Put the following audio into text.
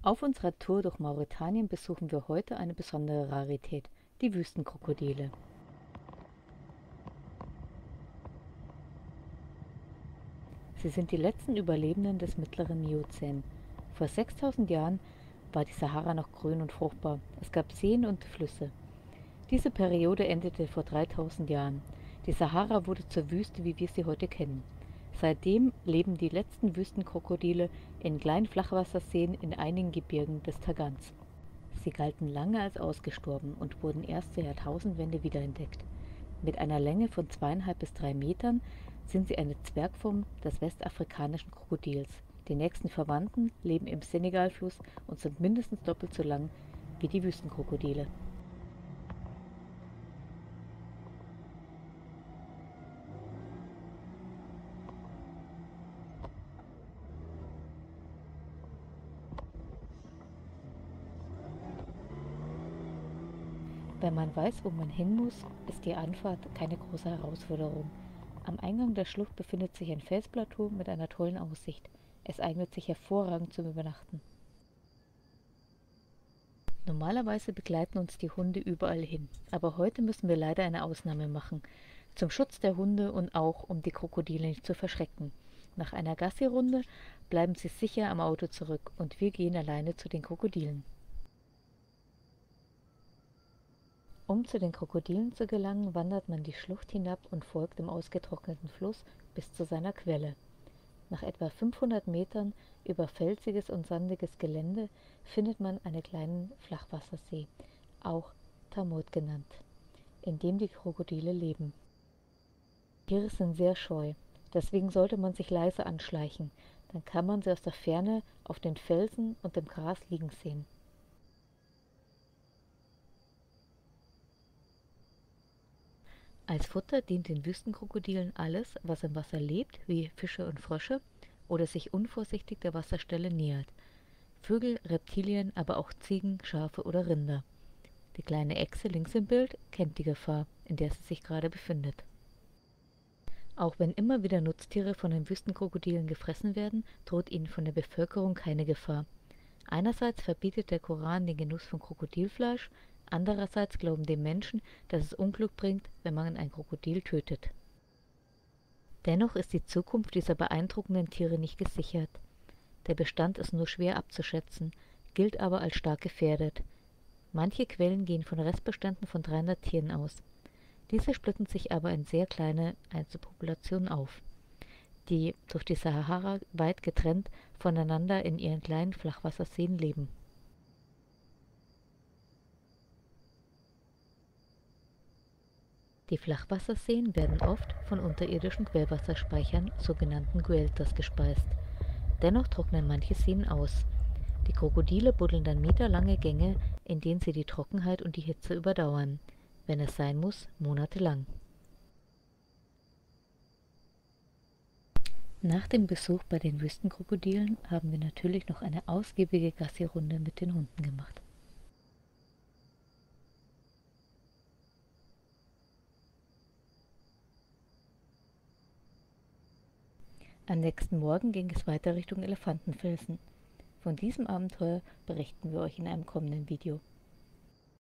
Auf unserer Tour durch Mauretanien besuchen wir heute eine besondere Rarität, die Wüstenkrokodile. Sie sind die letzten Überlebenden des mittleren Miozän. Vor 6000 Jahren war die Sahara noch grün und fruchtbar. Es gab Seen und Flüsse. Diese Periode endete vor 3000 Jahren. Die Sahara wurde zur Wüste, wie wir sie heute kennen. Seitdem leben die letzten Wüstenkrokodile in kleinen Flachwasserseen in einigen Gebirgen des Tagans. Sie galten lange als ausgestorben und wurden erst zur Jahrtausendwende wiederentdeckt. Mit einer Länge von 2,5 bis 3 Metern sind sie eine Zwergform des westafrikanischen Krokodils. Die nächsten Verwandten leben im Senegalfluss und sind mindestens doppelt so lang wie die Wüstenkrokodile. Wenn man weiß, wo man hin muss, ist die Anfahrt keine große Herausforderung. Am Eingang der Schlucht befindet sich ein Felsplateau mit einer tollen Aussicht. Es eignet sich hervorragend zum Übernachten. Normalerweise begleiten uns die Hunde überall hin, aber heute müssen wir leider eine Ausnahme machen. Zum Schutz der Hunde und auch, um die Krokodile nicht zu verschrecken. Nach einer Gassi-Runde bleiben sie sicher am Auto zurück und wir gehen alleine zu den Krokodilen. Um zu den Krokodilen zu gelangen, wandert man die Schlucht hinab und folgt dem ausgetrockneten Fluss bis zu seiner Quelle. Nach etwa 500 Metern über felsiges und sandiges Gelände findet man einen kleinen Flachwassersee, auch Tamot genannt, in dem die Krokodile leben. Die Tiere sind sehr scheu, deswegen sollte man sich leise anschleichen, dann kann man sie aus der Ferne auf den Felsen und dem Gras liegen sehen. Als Futter dient den Wüstenkrokodilen alles, was im Wasser lebt, wie Fische und Frösche, oder sich unvorsichtig der Wasserstelle nähert. Vögel, Reptilien, aber auch Ziegen, Schafe oder Rinder. Die kleine Echse links im Bild kennt die Gefahr, in der sie sich gerade befindet. Auch wenn immer wieder Nutztiere von den Wüstenkrokodilen gefressen werden, droht ihnen von der Bevölkerung keine Gefahr. Einerseits verbietet der Koran den Genuss von Krokodilfleisch, andererseits glauben die Menschen, dass es Unglück bringt, wenn man ein Krokodil tötet. Dennoch ist die Zukunft dieser beeindruckenden Tiere nicht gesichert. Der Bestand ist nur schwer abzuschätzen, gilt aber als stark gefährdet. Manche Quellen gehen von Restbeständen von 300 Tieren aus. Diese splitten sich aber in sehr kleine Einzelpopulationen auf, die durch die Sahara weit getrennt voneinander in ihren kleinen Flachwasserseen leben. Die Flachwasserseen werden oft von unterirdischen Quellwasserspeichern, sogenannten Gueltas, gespeist. Dennoch trocknen manche Seen aus. Die Krokodile buddeln dann meterlange Gänge, in denen sie die Trockenheit und die Hitze überdauern. Wenn es sein muss, monatelang. Nach dem Besuch bei den Wüstenkrokodilen haben wir natürlich noch eine ausgiebige Gassi-Runde mit den Hunden gemacht. Am nächsten Morgen ging es weiter Richtung Elefantenfelsen. Von diesem Abenteuer berichten wir euch in einem kommenden Video.